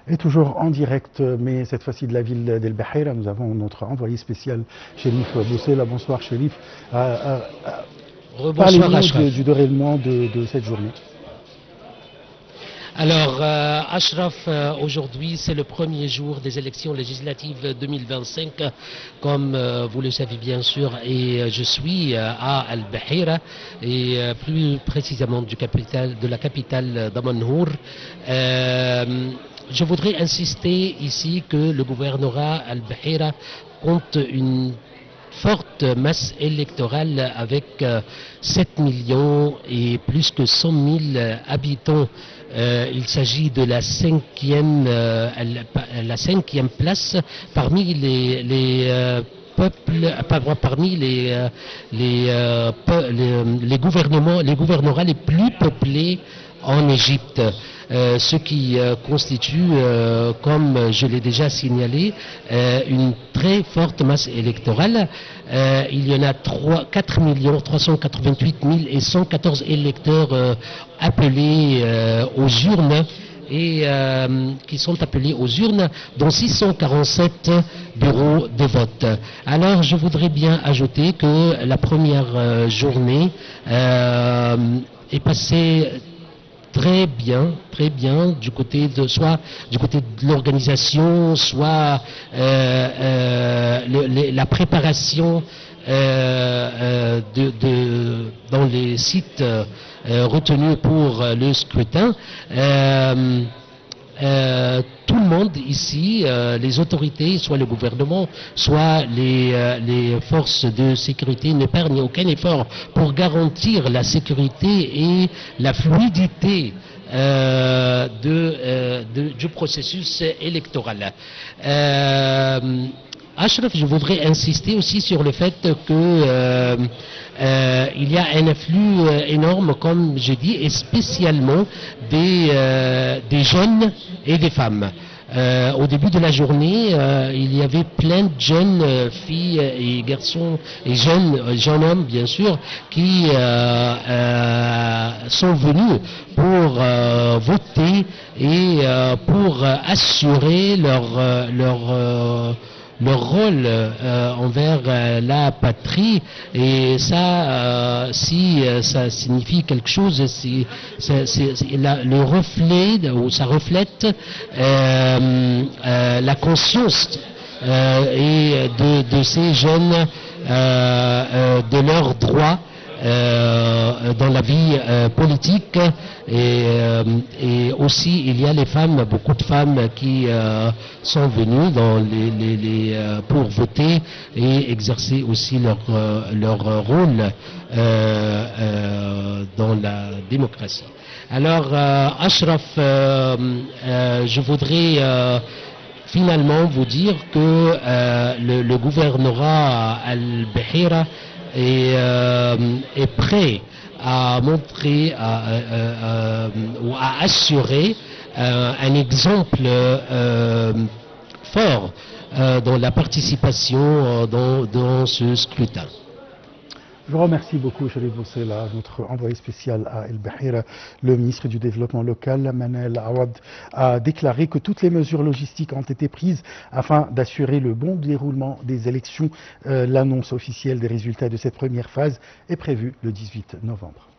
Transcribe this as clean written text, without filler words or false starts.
Et toujours en direct, mais cette fois-ci de la ville d'El Bahira, nous avons notre envoyé spécial, Chérif Boussela. Bonsoir Chérif. Rebonsoir Parlez-nous Ashraf. du déroulement de cette journée. Alors, Ashraf, aujourd'hui c'est le premier jour des élections législatives 2025, comme vous le savez bien sûr, et je suis à Al-Bahira, et plus précisément de la capitale d'Amanhour. Je voudrais insister ici que le gouvernorat Al-Bahira compte une forte masse électorale avec 7 millions et plus que 100 000 habitants. Il s'agit de la cinquième place parmi les peuples, parmi les gouvernorats les plus peuplés en Égypte. Ce qui constitue, comme je l'ai déjà signalé, une très forte masse électorale. Il y en a 4 388 114 électeurs appelés aux urnes et qui sont appelés aux urnes, dont 647 bureaux de vote. Alors, je voudrais bien ajouter que la première journée est passée très bien, du côté de l'organisation, soit la préparation dans les sites retenus pour le scrutin. Tout le monde ici, les autorités, soit le gouvernement, soit les forces de sécurité, n'épargnent aucun effort pour garantir la sécurité et la fluidité du processus électoral. Ashraf, je voudrais insister aussi sur le fait que il y a un afflux énorme, comme je dis, et spécialement des jeunes et des femmes. Au début de la journée, il y avait plein de jeunes filles et garçons et jeunes hommes, bien sûr, qui sont venus pour voter et pour assurer leur rôle envers la patrie. Et ça, si ça signifie quelque chose, le reflet, ou ça reflète la conscience et de ces jeunes de leurs droits dans la vie politique, et aussi il y a les femmes, beaucoup de femmes qui sont venues pour voter et exercer aussi leur rôle dans la démocratie. Alors Ashraf, je voudrais finalement vous dire que le gouvernorat Al-Bahira est prêt à montrer ou à assurer un exemple fort dans la participation dans ce scrutin. Je vous remercie beaucoup, Chérif Boussela, notre envoyé spécial à El Bahira. Le ministre du Développement local, Manel Awad, a déclaré que toutes les mesures logistiques ont été prises afin d'assurer le bon déroulement des élections. L'annonce officielle des résultats de cette première phase est prévue le 18 novembre.